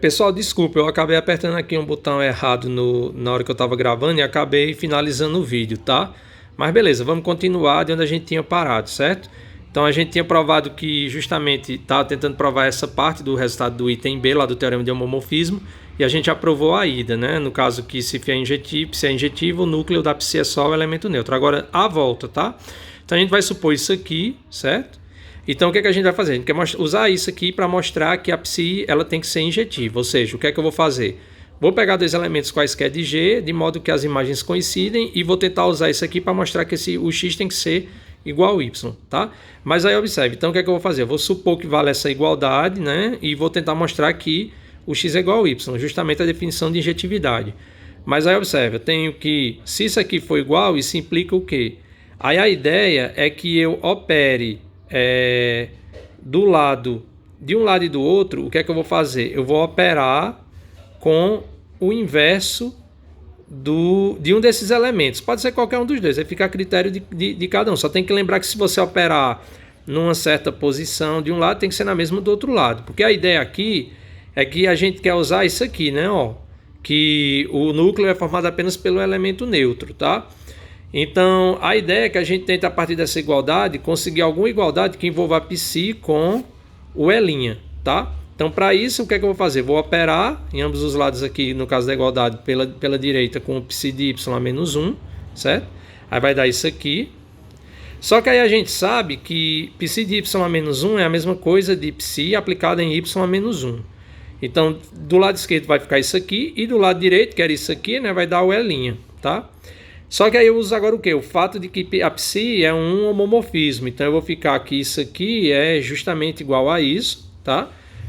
Pessoal, desculpa, eu acabei apertando aqui um botão errado na hora que eu estava gravando e acabei finalizando o vídeo, tá? Mas beleza, vamos continuar de onde a gente tinha parado, certo? Então a gente tinha provado que justamente estava tentando provar essa parte do resultado do item B, lá do teorema de homomorfismo, e a gente já provou a ida, né? No caso que se é injetivo, o núcleo da psi é só o elemento neutro. Agora, a volta, tá? Então a gente vai supor isso aqui, certo? Então o que é que a gente vai fazer? A gente quer usar isso aqui para mostrar que a psi ela tem que ser injetiva, ou seja, o que é que eu vou fazer? Vou pegar dois elementos quaisquer de G, de modo que as imagens coincidem, e vou tentar usar isso aqui para mostrar que o x tem que ser igual ao y, tá? Mas aí observe, então o que é que eu vou fazer? Eu vou supor que vale essa igualdade, né? E vou tentar mostrar que o x é igual ao y, justamente a definição de injetividade. Mas aí observe, eu tenho que, se isso aqui for igual, isso implica o quê? Aí a ideia é que eu opere do lado, de um lado e do outro, o que é que eu vou fazer? Eu vou operar com o inverso de um desses elementos. Pode ser qualquer um dos dois, aí fica a critério de cada um. Só tem que lembrar que se você operar numa certa posição de um lado, tem que ser na mesma do outro lado. Porque a ideia aqui é que a gente quer usar isso aqui, né? Ó, que o núcleo é formado apenas pelo elemento neutro, tá? Então, a ideia é que a gente tente, a partir dessa igualdade, conseguir alguma igualdade que envolva a psi com o E', tá? Então, para isso, o que é que eu vou fazer? Vou operar em ambos os lados aqui, no caso da igualdade, pela direita com o psi de y a menos 1, certo? Aí vai dar isso aqui. Só que aí a gente sabe que psi de y a menos 1 é a mesma coisa de psi aplicada em y a menos 1. Então, do lado esquerdo vai ficar isso aqui, e do lado direito, que era isso aqui, né, vai dar o E', tá? Só que aí eu uso agora o quê? O fato de que a psi é um homomorfismo. Então eu vou ficar que isso aqui é justamente igual a isso, tá?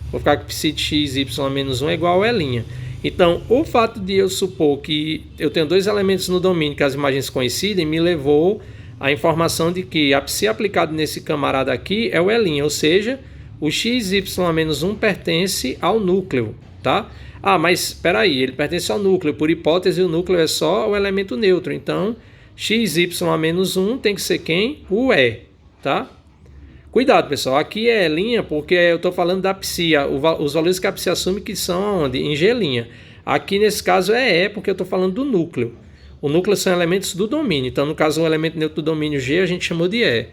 Vou ficar que psi de x, y menos 1 é igual a E'. Então, o fato de eu supor que eu tenho dois elementos no domínio que as imagens coincidem, me levou à informação de que a psi aplicada nesse camarada aqui é o E', ou seja, o x, y menos 1 pertence ao núcleo, tá? Ah, mas espera aí, ele pertence ao núcleo. Por hipótese, o núcleo é só o elemento neutro. Então, x, y a menos 1 tem que ser quem? O E, tá? Cuidado, pessoal. Aqui é E' porque eu estou falando da psi. Os valores que a psi assume que são onde? Em G'. Aqui, nesse caso, é E porque eu estou falando do núcleo. O núcleo são elementos do domínio. Então, no caso, o elemento neutro do domínio G, a gente chamou de E.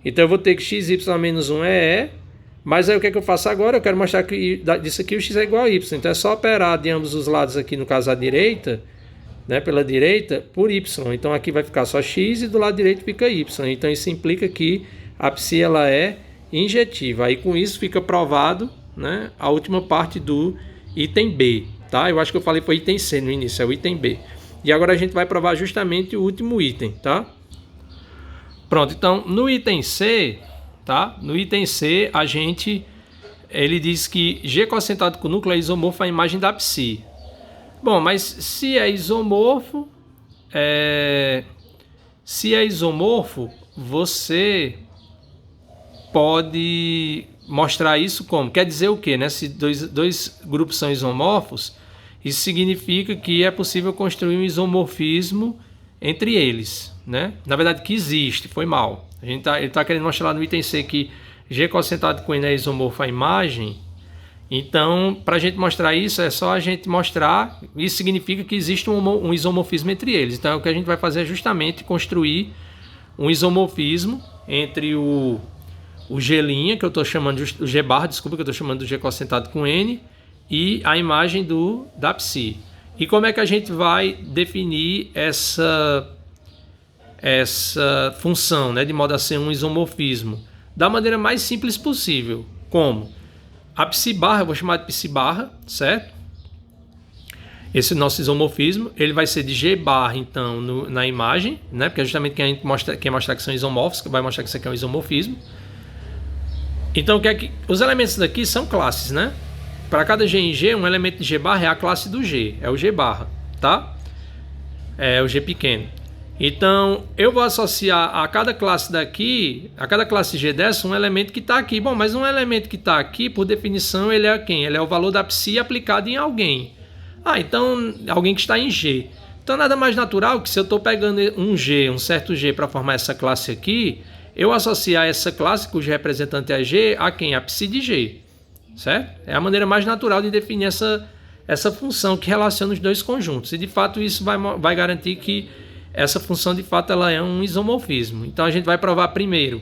Então, eu vou ter que x, y a menos 1 é E. Mas aí o que é que eu faço agora? Eu quero mostrar que disso aqui o x é igual a y. Então é só operar de ambos os lados aqui, no caso a direita, né, pela direita, por y. Então aqui vai ficar só x e do lado direito fica y. Então isso implica que a psi ela é injetiva. Aí com isso fica provado, né, a última parte do item B. Tá? Eu acho que eu falei foi item C no início, é o item B. E agora a gente vai provar justamente o último item. Tá? Pronto, então no item C... Tá? No item C, ele diz que G cocentado com núcleo é isomorfo à imagem da psi. Bom, mas se é isomorfo, você pode mostrar isso como? Quer dizer o quê? Né? Se dois grupos são isomorfos, isso significa que é possível construir um isomorfismo entre eles. Né? Na verdade, que existe, foi mal. Ele está querendo mostrar lá no item C que G cocentado com N é isomorfo à imagem. Então, para a gente mostrar isso, é só a gente mostrar. Isso significa que existe um isomorfismo entre eles. Então, o que a gente vai fazer é justamente construir um isomorfismo entre o G', que eu estou chamando de o G barra, desculpa, que eu estou chamando do G cocentado com N, e a imagem da psi. E como é que a gente vai definir essa função, né, de modo a ser um isomorfismo? Da maneira mais simples possível. Como? A psi barra, eu vou chamar de psi barra, certo? Esse nosso isomorfismo, ele vai ser de G barra, então, na imagem, né? Porque é justamente quem a gente quer mostrar que são isomorfos, que vai mostrar que isso aqui é um isomorfismo. Então, os elementos daqui são classes, né? Para cada G em G, um elemento de G barra é a classe do G, é o G barra, tá? É o G pequeno. Então, eu vou associar a cada classe daqui, a cada classe G dessa, um elemento que está aqui. Bom, mas um elemento que está aqui, por definição, ele é quem? Ele é o valor da psi aplicado em alguém. Ah, então, alguém que está em G. Então, nada mais natural que se eu estou pegando um certo G para formar essa classe aqui, eu associar essa classe, cujo representante é G, a quem? A psi de G. certo? É a maneira mais natural de definir essa função que relaciona os dois conjuntos. E de fato isso vai garantir que essa função de fato ela é um isomorfismo. Então a gente vai provar primeiro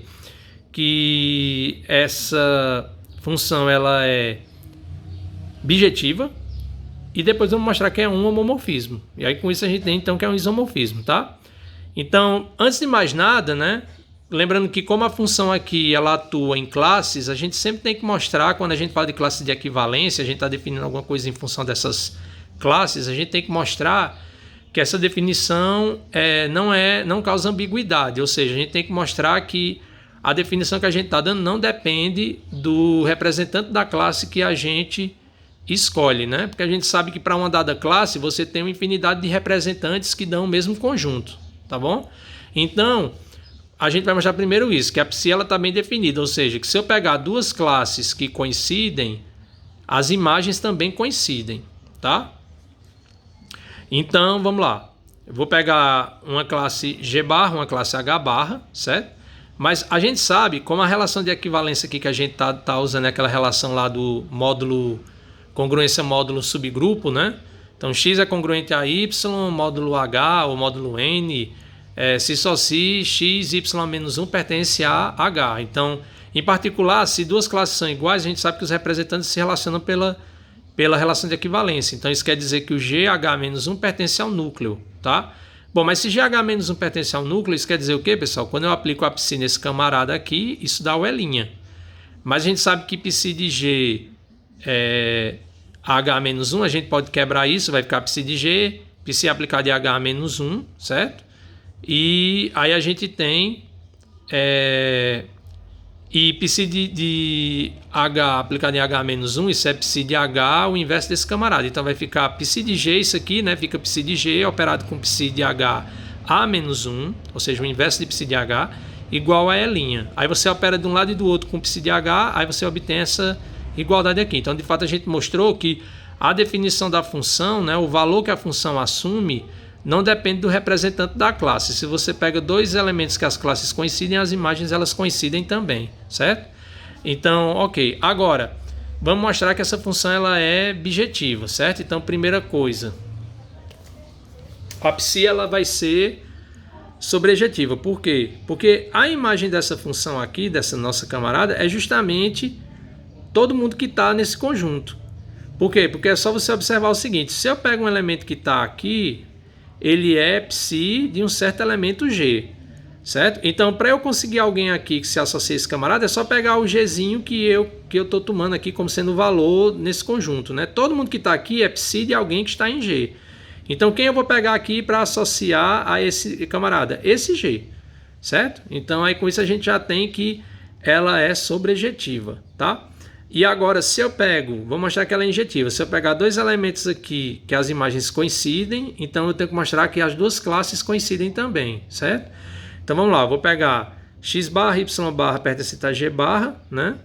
que essa função ela é bijetiva e depois vamos mostrar que é um homomorfismo. E aí com isso a gente tem então que é um isomorfismo, tá? Então, antes de mais nada, né, lembrando que como a função aqui ela atua em classes, a gente sempre tem que mostrar, quando a gente fala de classes de equivalência, a gente está definindo alguma coisa em função dessas classes, a gente tem que mostrar que essa definição não causa ambiguidade, ou seja, a gente tem que mostrar que a definição que a gente está dando não depende do representante da classe que a gente escolhe, né? Porque a gente sabe que para uma dada classe você tem uma infinidade de representantes que dão o mesmo conjunto, tá bom? Então, a gente vai mostrar primeiro isso, que a psi ela está bem definida, ou seja, que se eu pegar duas classes que coincidem, as imagens também coincidem, tá? Então, vamos lá. Eu vou pegar uma classe G barra, uma classe H barra, certo? Mas a gente sabe, como a relação de equivalência aqui que a gente tá usando é aquela relação lá do módulo, congruência módulo subgrupo, né? Então, X é congruente a Y, módulo H ou módulo N, se só se X, Y menos 1 pertence a H. Então, em particular, se duas classes são iguais, a gente sabe que os representantes se relacionam pela relação de equivalência. Então, isso quer dizer que o GH-1 pertence ao núcleo, tá? Bom, mas se GH-1 pertence ao núcleo, isso quer dizer o quê, pessoal? Quando eu aplico a psi nesse camarada aqui, isso dá o E'. Mas a gente sabe que psi de G é H-1, a gente pode quebrar isso, vai ficar psi de G, psi aplicado em H-1, certo? E aí a gente tem e psi de H aplicado em H-1, isso é psi de H, o inverso desse camarada. Então vai ficar psi de G, isso aqui, né? Fica psi de G operado com psi de H A-1, ou seja, o inverso de psi de H, igual a E'. Aí você opera de um lado e do outro com psi de H, aí você obtém essa igualdade aqui. Então, de fato, a gente mostrou que a definição da função, né, o valor que a função assume, não depende do representante da classe. Se você pega dois elementos que as classes coincidem, as imagens elas coincidem também, certo? Então, ok. Agora, vamos mostrar que essa função ela é bijetiva, certo? Então, primeira coisa, a psi ela vai ser sobrejetiva. Por quê? Porque a imagem dessa função aqui, dessa nossa camarada, é justamente todo mundo que está nesse conjunto. Por quê? Porque é só você observar o seguinte, se eu pego um elemento que está aqui, ele é psi de um certo elemento G, certo? Então, para eu conseguir alguém aqui que se associe a esse camarada, é só pegar o Gzinho que eu estou tomando aqui como sendo valor nesse conjunto, né? Todo mundo que está aqui é psi de alguém que está em G. Então, quem eu vou pegar aqui para associar a esse camarada? Esse G, certo? Então, aí com isso a gente já tem que ela é sobrejetiva, tá? E agora, se eu pego, vou mostrar que ela é injetiva. Se eu pegar dois elementos aqui que as imagens coincidem, então eu tenho que mostrar que as duas classes coincidem também, certo? Então vamos lá, eu vou pegar x barra, y barra pertence a g barra, né?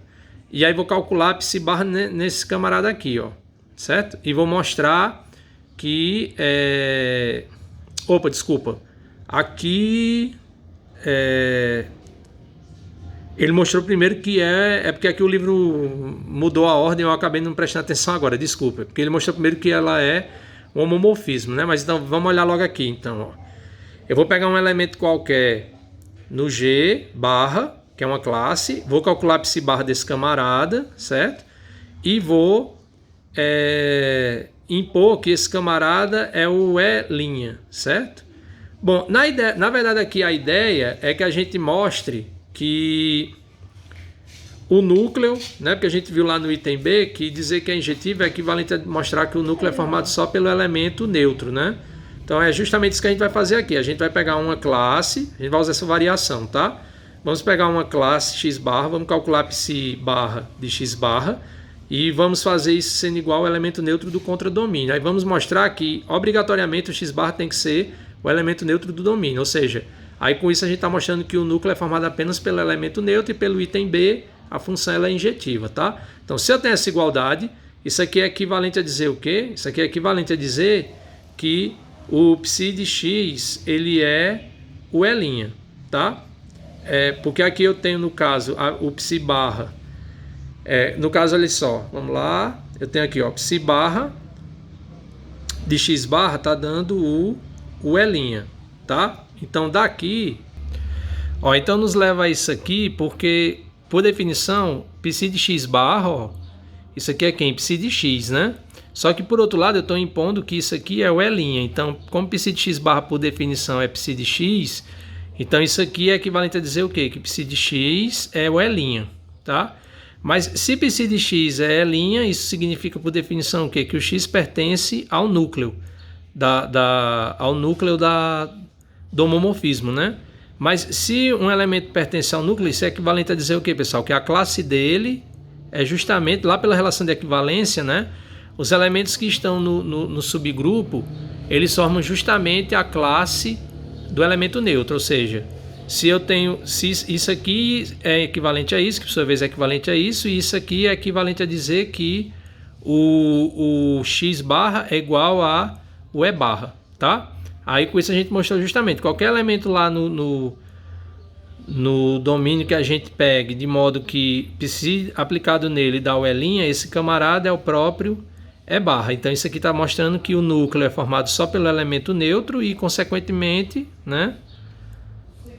E aí vou calcular psi barra nesse camarada aqui, ó, certo? E vou mostrar que opa, desculpa. Aqui ele mostrou primeiro que é porque aqui o livro mudou a ordem, eu acabei não prestando atenção agora, desculpa. Porque ele mostrou primeiro que ela é um homomorfismo, né? Mas então vamos olhar logo aqui, então, ó. Eu vou pegar um elemento qualquer no G barra, que é uma classe, vou calcular psi barra desse camarada, certo? E vou impor que esse camarada é o E', certo? Bom, na verdade aqui a ideia é que a gente mostre que o núcleo, né, porque a gente viu lá no item B que dizer que é injetivo é equivalente a mostrar que o núcleo é formado só pelo elemento neutro, né? Então é justamente isso que a gente vai fazer aqui. A gente vai pegar uma classe, a gente vai usar essa variação, tá? Vamos pegar uma classe x barra, vamos calcular psi barra de x barra e vamos fazer isso sendo igual ao elemento neutro do contradomínio. Aí vamos mostrar que obrigatoriamente o x barra tem que ser o elemento neutro do domínio, ou seja, aí com isso a gente está mostrando que o núcleo é formado apenas pelo elemento neutro e pelo item B a função ela é injetiva, tá? Então se eu tenho essa igualdade, isso aqui é equivalente a dizer o quê? Isso aqui é equivalente a dizer que o psi de x ele é o E', tá? Porque aqui eu tenho no caso o psi barra No caso, olha só, vamos lá, eu tenho aqui, ó, psi barra de x barra tá dando o E', tá? Então daqui, ó, então nos leva a isso aqui, porque por definição, psi de x barra, ó, isso aqui é quem? Psi de x, né? Só que por outro lado eu estou impondo que isso aqui é o E', então como psi de x barra por definição é psi de x, então isso aqui é equivalente a dizer o quê? Que psi de x é o E', tá? Mas se psi de x é E', isso significa por definição o quê? Que o x pertence ao núcleo, do homomorfismo, né? Mas se um elemento pertence ao núcleo, isso é equivalente a dizer o quê, pessoal? Que a classe dele é justamente, lá pela relação de equivalência, né? Os elementos que estão no subgrupo, eles formam justamente a classe do elemento neutro, ou seja, se isso aqui é equivalente a isso, que por sua vez é equivalente a isso, e isso aqui é equivalente a dizer que o x barra é igual a o E barra, tá? Aí com isso a gente mostrou justamente qualquer elemento lá no domínio que a gente pegue, de modo que psi aplicado nele dá o E', esse camarada é o próprio E barra. Então isso aqui está mostrando que o núcleo é formado só pelo elemento neutro e, consequentemente, né,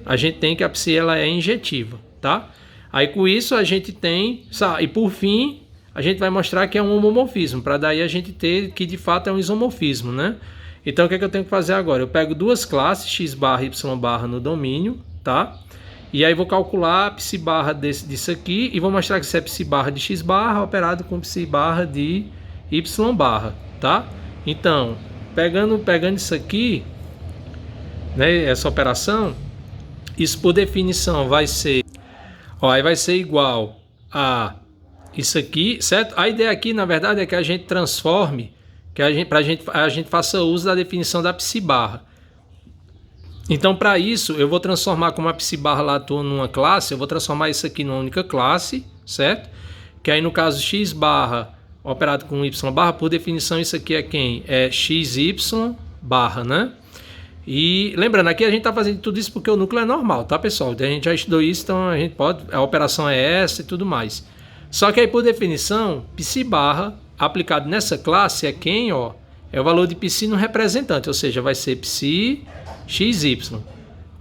a gente tem que a psi ela é injetiva, tá? Aí com isso a gente tem, e por fim, a gente vai mostrar que é um homomorfismo, para daí a gente ter que de fato é um isomorfismo, né? Então o que é que eu tenho que fazer agora? Eu pego duas classes, x barra e y barra no domínio, tá? E aí vou calcular a psi barra disso aqui e vou mostrar que isso é psi barra de x barra operado com psi barra de y barra, tá? Então, pegando isso aqui, né, essa operação, isso por definição vai ser, ó, aí vai ser igual a isso aqui, certo? A ideia aqui, na verdade, é que a gente transforme, que a gente faça uso da definição da psi barra. Então, para isso, eu vou transformar, como a psi barra lá atua numa classe, eu vou transformar isso aqui numa única classe, certo? Que aí, no caso, x barra operado com y barra, por definição, isso aqui é quem? É xy barra, né? E lembrando, aqui a gente está fazendo tudo isso porque o núcleo é normal, tá, pessoal? A gente já estudou isso, então a gente pode, a operação é essa e tudo mais. Só que aí, por definição, psi barra aplicado nessa classe é quem, ó? É o valor de psi no representante, ou seja, vai ser psi xy.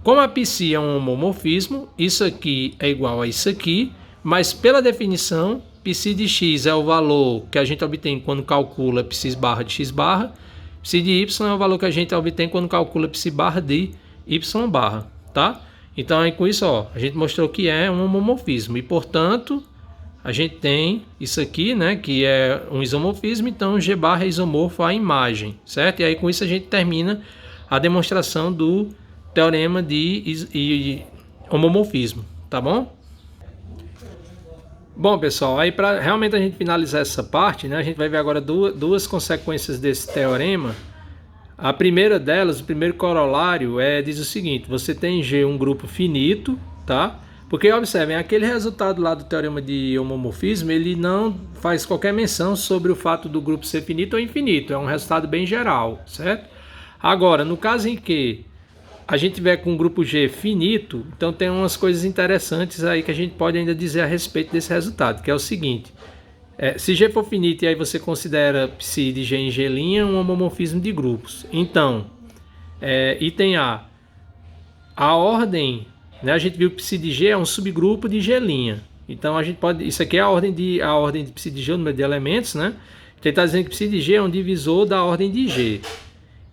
Como a psi é um homomorfismo, isso aqui é igual a isso aqui, mas pela definição, psi de x é o valor que a gente obtém quando calcula psi barra de x barra, psi de y é o valor que a gente obtém quando calcula psi barra de y barra, tá? Então aí com isso, ó, a gente mostrou que é um homomorfismo e, portanto, a gente tem isso aqui, né, que é um isomorfismo, então G barra é isomorfo à imagem, certo? E aí com isso a gente termina a demonstração do teorema de homomorfismo, tá bom? Bom, pessoal, aí para realmente a gente finalizar essa parte, né, a gente vai ver agora duas consequências desse teorema. A primeira delas, o primeiro corolário, diz o seguinte: você tem em G um grupo finito, tá? Porque, observem, aquele resultado lá do teorema de homomorfismo, ele não faz qualquer menção sobre o fato do grupo ser finito ou infinito, é um resultado bem geral, certo? Agora, no caso em que a gente tiver com um grupo G finito, então tem umas coisas interessantes aí que a gente pode ainda dizer a respeito desse resultado, que é o seguinte: se G for finito e aí você considera psi de G em G', um homomorfismo de grupos. Então, item A, a ordem, né, a gente viu que psi de G é um subgrupo de G'. Então a gente pode, isso aqui é a ordem de psi de G, o número de elementos, né? Então ele está dizendo que psi de G é um divisor da ordem de G.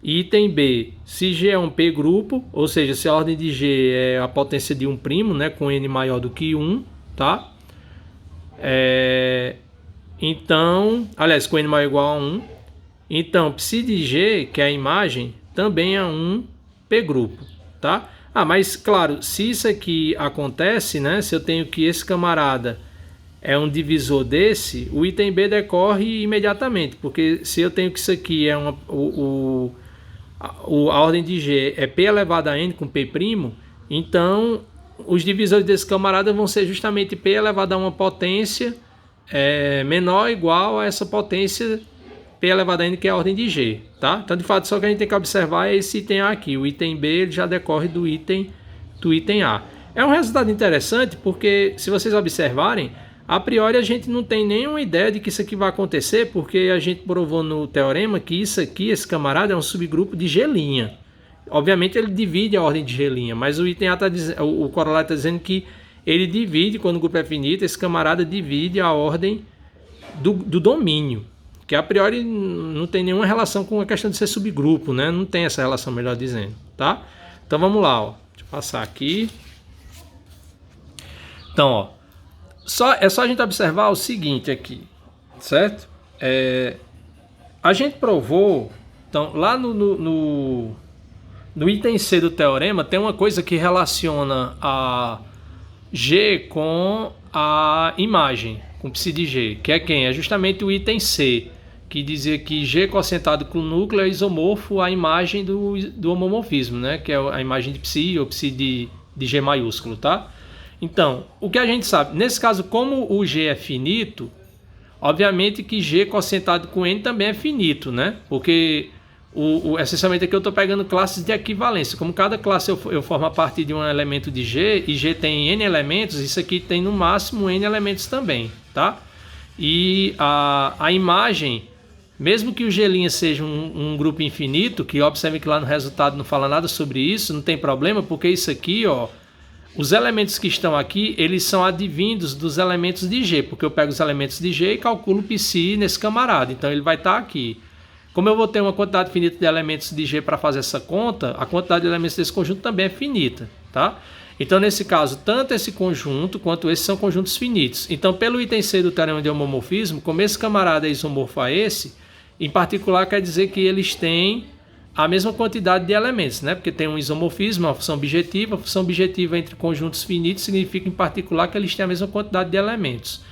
Item B, se G é um P grupo, ou seja, se a ordem de G é a potência de um primo, né, com n maior do que 1, tá? Então, aliás, com n maior ou igual a 1. Então, psi de G, que é a imagem, também é um P grupo, tá? Mas claro, se isso aqui acontece, né, se eu tenho que esse camarada é um divisor desse, o item B decorre imediatamente, porque se eu tenho que isso aqui é a ordem de G é P elevado a N com P', então os divisores desse camarada vão ser justamente P elevado a uma potência menor ou igual a essa potência P elevado a N, que é a ordem de G, tá? Então, de fato, só que a gente tem que observar é esse item A aqui. O item B ele já decorre do item A. É um resultado interessante porque, se vocês observarem, A priori a gente não tem nenhuma ideia de que isso aqui vai acontecer, porque a gente provou no teorema que isso aqui, esse camarada, é um subgrupo de G'. Obviamente ele divide a ordem de G', mas o item A tá dizendo, o corolário está dizendo que ele divide, quando o grupo é finito, esse camarada divide a ordem do domínio, que a priori não tem nenhuma relação com a questão de ser subgrupo, né? Não tem essa relação, melhor dizendo, tá? Então vamos lá, ó. Deixa eu passar aqui. Então, ó, é só a gente observar o seguinte aqui, certo? A gente provou, então, lá no item C do teorema, tem uma coisa que relaciona a G com a imagem, com psi de G, que é quem? É justamente o item C, que dizia que G cocientado com o núcleo é isomorfo à imagem do homomorfismo, né? Que é a imagem de psi ou psi de G maiúsculo, tá? Então, o que a gente sabe? Nesse caso, como o G é finito, obviamente que G cocientado com N também é finito, né? Porque essencialmente aqui eu estou pegando classes de equivalência. Como cada classe eu formo a partir de um elemento de G, e G tem N elementos, isso aqui tem no máximo N elementos também, tá? E a imagem, mesmo que o G' seja um grupo infinito, que observe que lá no resultado não fala nada sobre isso, não tem problema, porque isso aqui, ó, os elementos que estão aqui, eles são advindos dos elementos de G, porque eu pego os elementos de G e calculo o psi nesse camarada, então ele vai estar aqui. Como eu vou ter uma quantidade finita de elementos de G para fazer essa conta, a quantidade de elementos desse conjunto também é finita, tá? Então, nesse caso, tanto esse conjunto quanto esse são conjuntos finitos. Então, pelo item C do teorema de homomorfismo, como esse camarada é isomorfo a esse, em particular quer dizer que eles têm a mesma quantidade de elementos, né? Porque tem um isomorfismo, uma função objetiva. A função objetiva entre conjuntos finitos significa, em particular, que eles têm a mesma quantidade de elementos.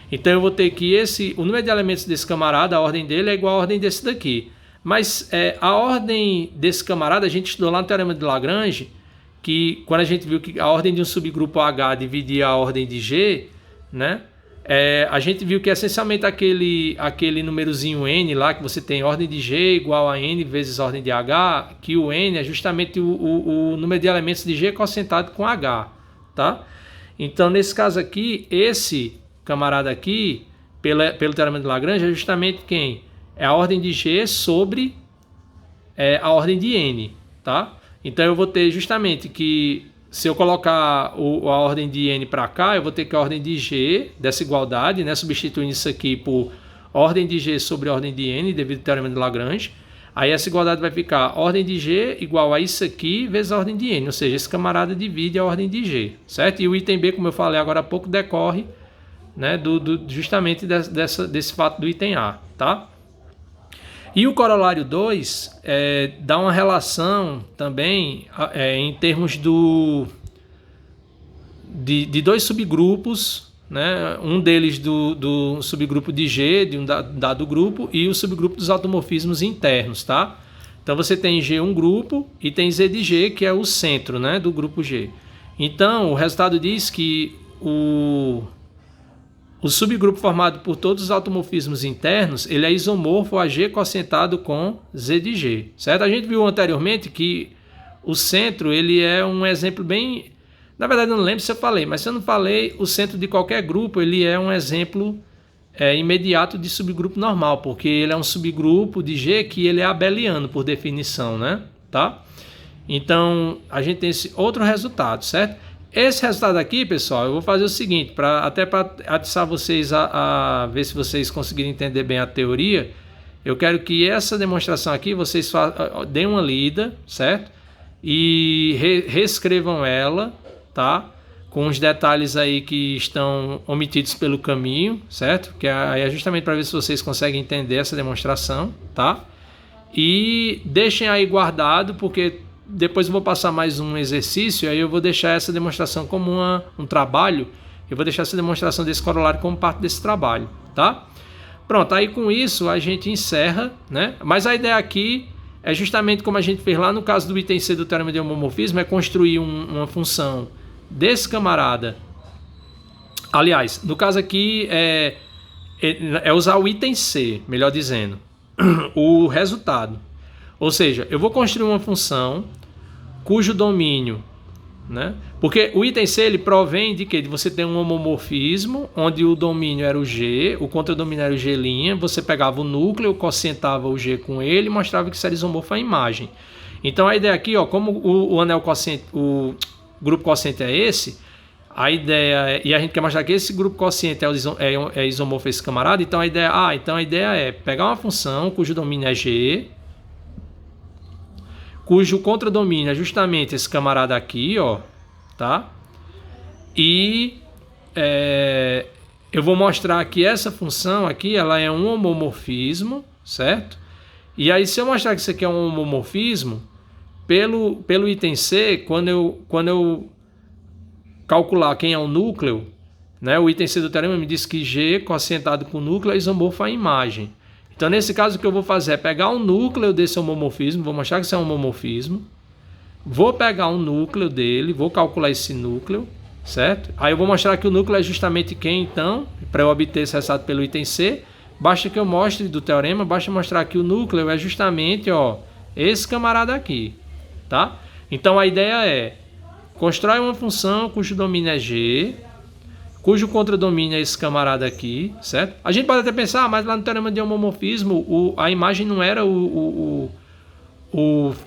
Então eu vou ter que o número de elementos desse camarada, a ordem dele é igual à ordem desse daqui. Mas a ordem desse camarada, a gente estudou lá no teorema de Lagrange, que quando a gente viu que a ordem de um subgrupo H dividia a ordem de G, né? A gente viu que essencialmente aquele númerozinho N lá, que você tem ordem de G igual a N vezes ordem de H, que o N é justamente o número de elementos de G cocientado com H, tá? Então nesse caso aqui, esse camarada aqui, pelo teorema de Lagrange, é justamente quem? É a ordem de G sobre a ordem de N, tá? Então eu vou ter justamente que, se eu colocar a ordem de N para cá, eu vou ter que a ordem de G dessa igualdade, né? Substituindo isso aqui por ordem de G sobre ordem de N, devido ao teorema de Lagrange. Aí essa igualdade vai ficar ordem de G igual a isso aqui vezes a ordem de N, ou seja, esse camarada divide a ordem de G, certo? E o item B, como eu falei agora há pouco, decorre, né, justamente desse fato do item A, tá? E o corolário 2 dá uma relação também em termos de dois subgrupos, né? Um deles do subgrupo de G, de um dado grupo, e o subgrupo dos automorfismos internos, tá? Então você tem G um grupo e tem Z de G, que é o centro, né, do grupo G. Então o resultado diz que o subgrupo formado por todos os automorfismos internos, ele é isomorfo a G cocientado com Z de G, certo? A gente viu anteriormente que o centro, ele é um exemplo bem... Na verdade, eu não lembro se eu falei, mas se eu não falei, o centro de qualquer grupo, ele é um exemplo imediato de subgrupo normal, porque ele é um subgrupo de G que ele é abeliano, por definição, né? Tá? Então, a gente tem esse outro resultado, certo? Esse resultado aqui, pessoal, eu vou fazer o seguinte, até para atiçar vocês a ver se vocês conseguirem entender bem a teoria, eu quero que essa demonstração aqui vocês deem uma lida, certo? E reescrevam ela, tá? Com os detalhes aí que estão omitidos pelo caminho, certo? Que é justamente para ver se vocês conseguem entender essa demonstração, tá? E deixem aí guardado, porque depois eu vou passar mais um exercício, aí eu vou deixar essa demonstração como um trabalho, eu vou deixar essa demonstração desse corolário como parte desse trabalho, tá? Pronto, aí com isso a gente encerra, né? Mas a ideia aqui é justamente como a gente fez lá no caso do item C do teorema de homomorfismo, é construir uma função desse camarada. Aliás, no caso aqui é usar o item C, melhor dizendo, o resultado. Ou seja, eu vou construir uma função cujo domínio né? Porque o item C ele provém de quê? De você ter um homomorfismo, onde o domínio era o G, o contradomínio era o G', você pegava o núcleo, quocientava o G com ele e mostrava que isso era isomorfo à imagem. Então a ideia aqui, ó, como o anel quociente, o grupo quociente é esse, a ideia e a gente quer mostrar que esse grupo quociente é isomorfo a esse camarada, então a ideia é pegar uma função cujo domínio é G, cujo contradomínio é justamente esse camarada aqui, ó, tá? E eu vou mostrar que essa função aqui, ela é um homomorfismo, certo? E aí, se eu mostrar que isso aqui é um homomorfismo, pelo item C, quando eu calcular quem é o núcleo, né, o item C do teorema me diz que G quocientado com núcleo é isomorfo à imagem. Então, nesse caso, o que eu vou fazer é pegar o núcleo desse homomorfismo, vou mostrar que isso é um homomorfismo, vou pegar o núcleo dele, vou calcular esse núcleo, certo? Aí eu vou mostrar que o núcleo é justamente quem, então, para eu obter esse resultado pelo item C, basta que eu mostre do teorema, basta mostrar que o núcleo é justamente, ó, esse camarada aqui, tá? Então, a ideia é constrói uma função cujo domínio é G, cujo contradomínio é esse camarada aqui, certo? A gente pode até pensar, mas lá no teorema de homomorfismo, a imagem não era o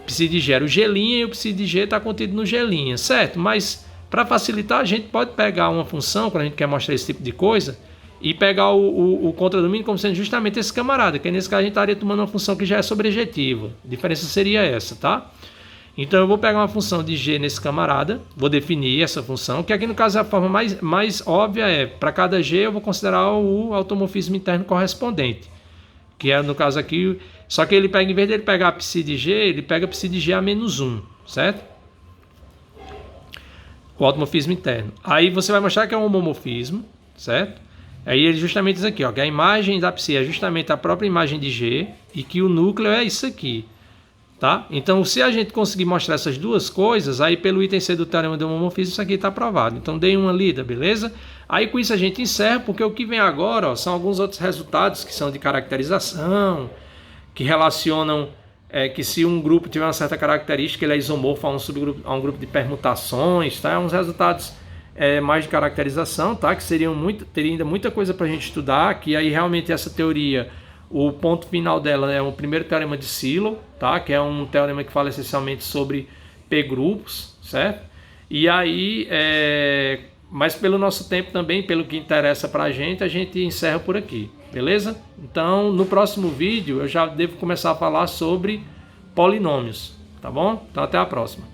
psi de G, era o G' e o psi de G está contido no G', certo? Mas, para facilitar, a gente pode pegar uma função, quando a gente quer mostrar esse tipo de coisa, e pegar o contradomínio como sendo justamente esse camarada, que nesse caso a gente estaria tomando uma função que já é sobrejetiva. A diferença seria essa, tá? Então eu vou pegar uma função de G nesse camarada, vou definir essa função, que aqui no caso a forma mais óbvia é, para cada G eu vou considerar o automorfismo interno correspondente, que é no caso aqui, só que ele pega, em vez de ele pegar a psi de G, ele pega a psi de G a menos 1, certo? O automorfismo interno. Aí você vai mostrar que é um homomorfismo, certo? Aí ele justamente diz aqui, ó, que a imagem da psi é justamente a própria imagem de G e que o núcleo é isso aqui. Tá? Então, se a gente conseguir mostrar essas duas coisas, aí pelo item C do teorema de homomorfismo, isso aqui está aprovado. Então, dei uma lida, beleza? Aí com isso a gente encerra, porque o que vem agora, ó, são alguns outros resultados que são de caracterização, que relacionam que se um grupo tiver uma certa característica, ele é isomorfo a um grupo de permutações, tá? Uns resultados mais de caracterização, tá? Que teria ainda muita coisa para a gente estudar, que aí realmente essa teoria... O ponto final dela é o primeiro teorema de Sylow, tá? Que é um teorema que fala essencialmente sobre P-grupos, certo? E aí, mas pelo nosso tempo também, pelo que interessa para a gente encerra por aqui, beleza? Então, no próximo vídeo, eu já devo começar a falar sobre polinômios, tá bom? Então, até a próxima.